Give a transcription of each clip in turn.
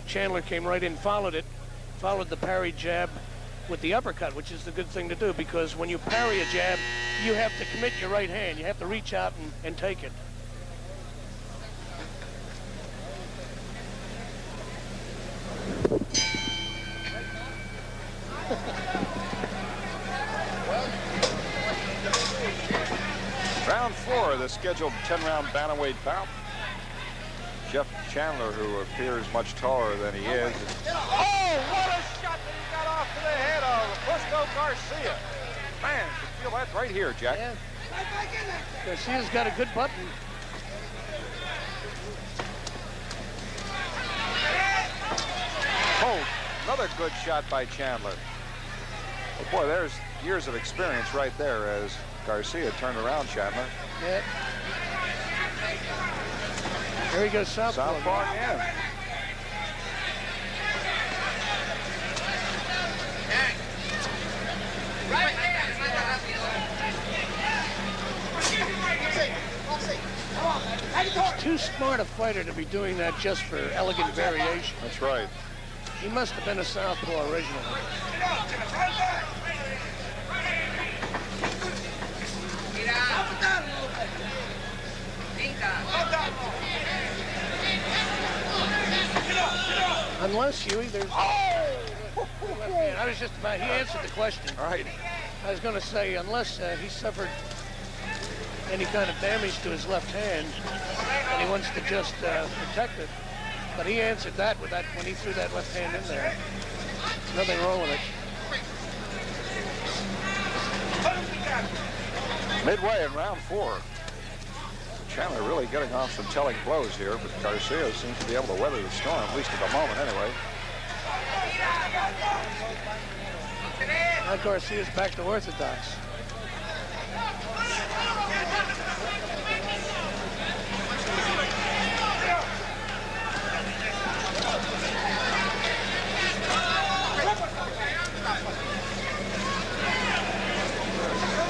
Chandler came right in, followed the parry jab with the uppercut, which is the good thing to do, because when you parry a jab, you have to commit your right hand. You have to reach out and take it. Round 4 of the scheduled 10-round bantamweight bout. Jeff Chandler, who appears much taller than he is. Oh, what a shot that he got off to the head of Justo Garcia. Man, you can feel that right here, Jack. Yeah. Garcia's got a good button. Oh, another good shot by Chandler. But boy, there's years of experience right there as Garcia turned around Chandler. Yeah. There he goes, southpaw. Southpaw again. He's too smart a fighter to be doing that just for elegant variation. That's right. He must have been a southpaw originally. Unless, Huey, there's... Oh! I was just about... He answered the question. All right. I was going to say, unless he suffered any kind of damage to his left hand, and he wants to just protect it. But he answered that with that when he threw that left hand in there. Nothing wrong with it. Midway in round 4. Chandler really getting off some telling blows here, but Garcia seems to be able to weather the storm, at least at the moment anyway. Now Garcia's back to orthodox.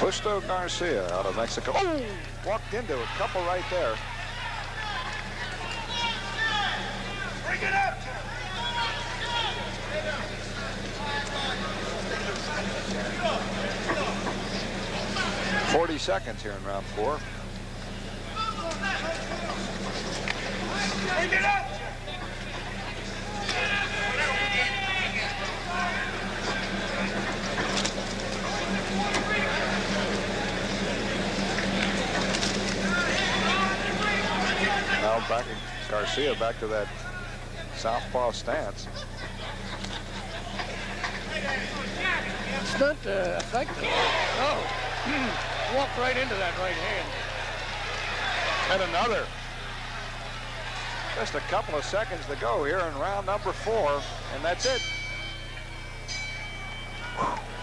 Justo Garcia out of Mexico. Oh! Walked into a couple right there. Bring it up! 40 seconds here in round 4. Bring it up! Now back Garcia back to that southpaw stance. It's not effective. Oh, walked right into that right hand. And another. Just a couple of seconds to go here in round number 4, and that's it.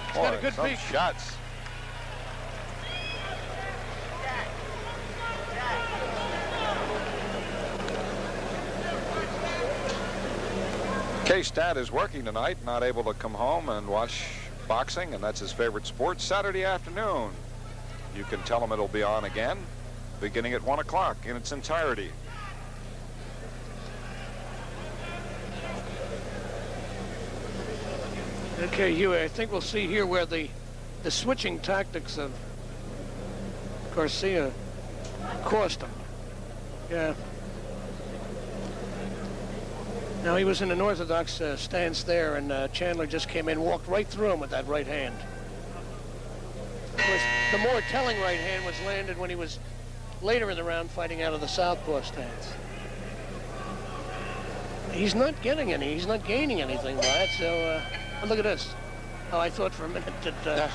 He's got a good some peak. shots. K-Stat is working tonight, not able to come home and watch boxing, and that's his favorite sport. Saturday afternoon. You can tell him it'll be on again, beginning at 1 o'clock in its entirety. Okay, Huey, I think we'll see here where the switching tactics of Garcia cost him. Yeah. Now, he was in an orthodox stance there, and Chandler just came in, walked right through him with that right hand. Of course, the more telling right hand was landed when he was later in the round fighting out of the southpaw stance. He's not getting any. He's not gaining anything by it, so oh, look at this. Oh, I thought for a minute that...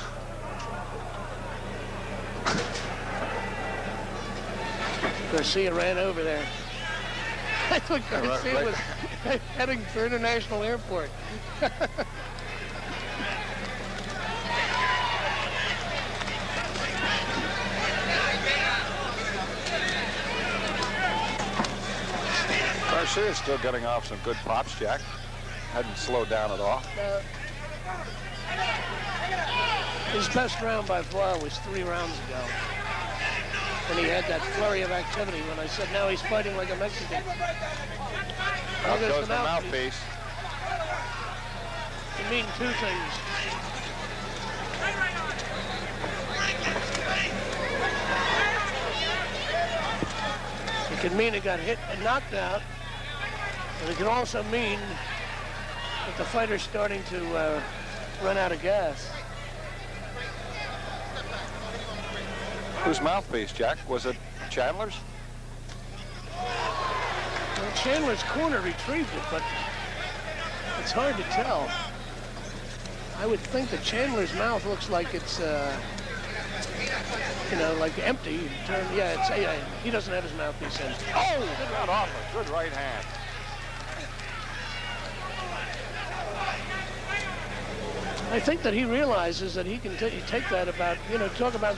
Garcia ran over there. I thought Garcia was heading for International Airport. Garcia's still getting off some good pops, Jack. Hadn't slowed down at all. His best round by far was 3 rounds ago. And he had that flurry of activity when I said now he's fighting like a Mexican. Out there's goes the mouthpiece. It mean two things. It can mean it got hit and knocked out, but it can also mean that the fighter's starting to run out of gas. Whose mouthpiece, Jack? Was it Chandler's? Well, Chandler's corner retrieved it, but it's hard to tell. I would think that Chandler's mouth looks like it's, you know, like empty. He doesn't have his mouthpiece in. Oh, got off a good right hand. I think that he realizes that he can take that about, you know, talk about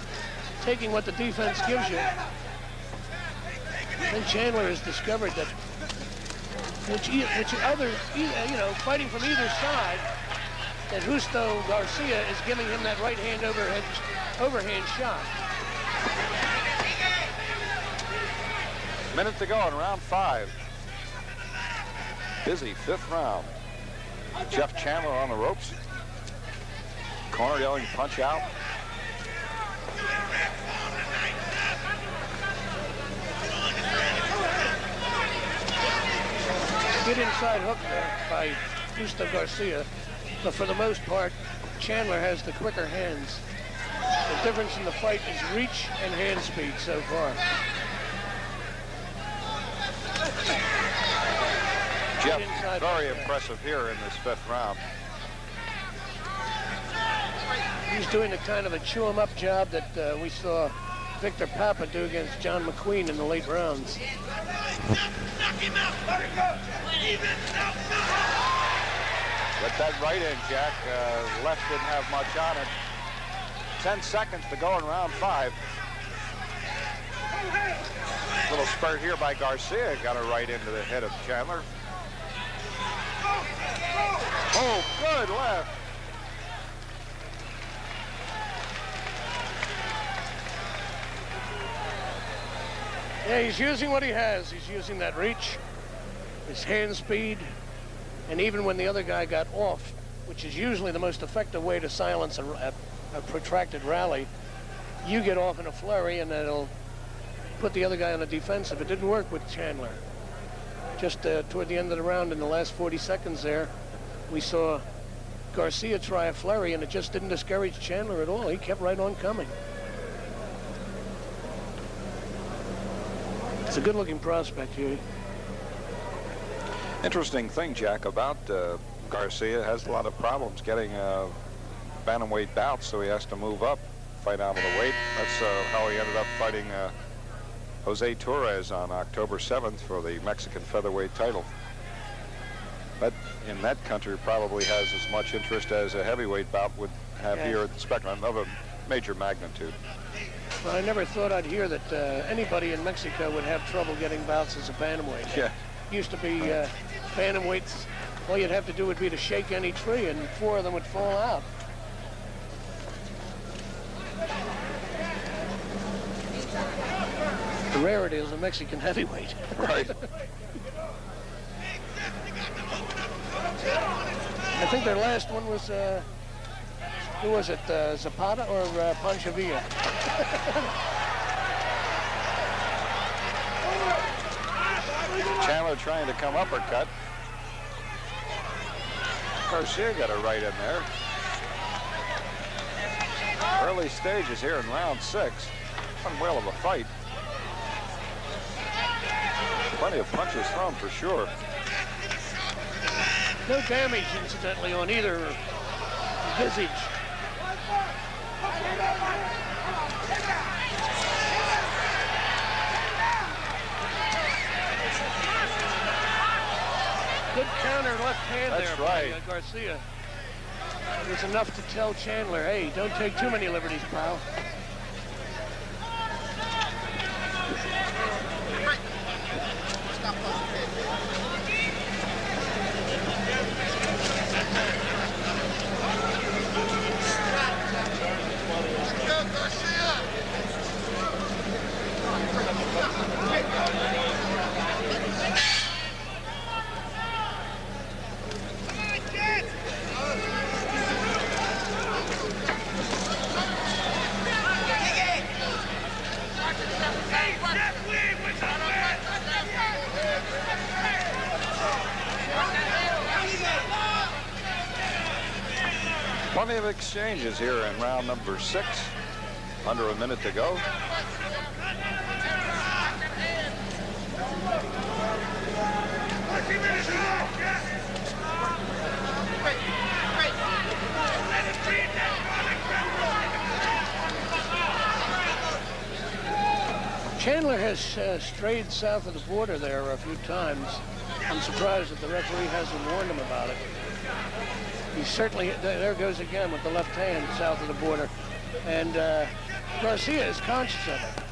taking what the defense gives you. Then Chandler has discovered that you know, fighting from either side, that Justo Garcia is giving him that right hand overhand shot. Minute to go in round 5. Busy 5th round. Jeff Chandler on the ropes. Corner yelling punch out. Good inside hook there by Justo Garcia, but for the most part, Chandler has the quicker hands. The difference in the fight is reach and hand speed so far. Jeff, very impressive here in this 5th round. He's doing the kind of a chew-him-up job that we saw Victor Papa do against John McQueen in the late rounds. Let that right in, Jack. Left didn't have much on it. 10 seconds to go in round 5. Little spurt here by Garcia. Got a right into the head of Chandler. Oh, good left. Yeah, he's using what he has. He's using that reach, his hand speed, and even when the other guy got off, which is usually the most effective way to silence a protracted rally, you get off in a flurry and it'll put the other guy on the defensive. It didn't work with Chandler. Just toward the end of the round, in the last 40 seconds there, we saw Garcia try a flurry, and it just didn't discourage Chandler at all. He kept right on coming. It's a good-looking prospect here. Interesting thing, Jack, about Garcia. Has a lot of problems getting bantamweight bouts, so he has to move up, fight out of the weight. That's how he ended up fighting Jose Torres on October 7th for the Mexican featherweight title. That, in that country, probably has as much interest as a heavyweight bout would have here at the Spectrum, of a major magnitude. Well, I never thought I'd hear that anybody in Mexico would have trouble getting bouts as a bantamweight. Yeah. Used to be bantamweights, all you'd have to do would be to shake any tree and 4 of them would fall out. The rarity is a Mexican heavyweight. Right. I think their last one was, who was it, Zapata or Panchavilla? Chandler trying to come uppercut. Garcia got a right in there. Early stages here in round 6. One whale of a fight. Plenty of punches thrown for sure. No damage, incidentally, on either visage. Good counter left hand. That's there right. By Garcia. It was enough to tell Chandler, hey, don't take too many liberties, pal. Plenty of exchanges here in round number 6. Under a minute to go. Chandler has strayed south of the border there a few times. I'm surprised that the referee hasn't warned him about it. He certainly, there goes again with the left hand south of the border. And Garcia is conscious of it.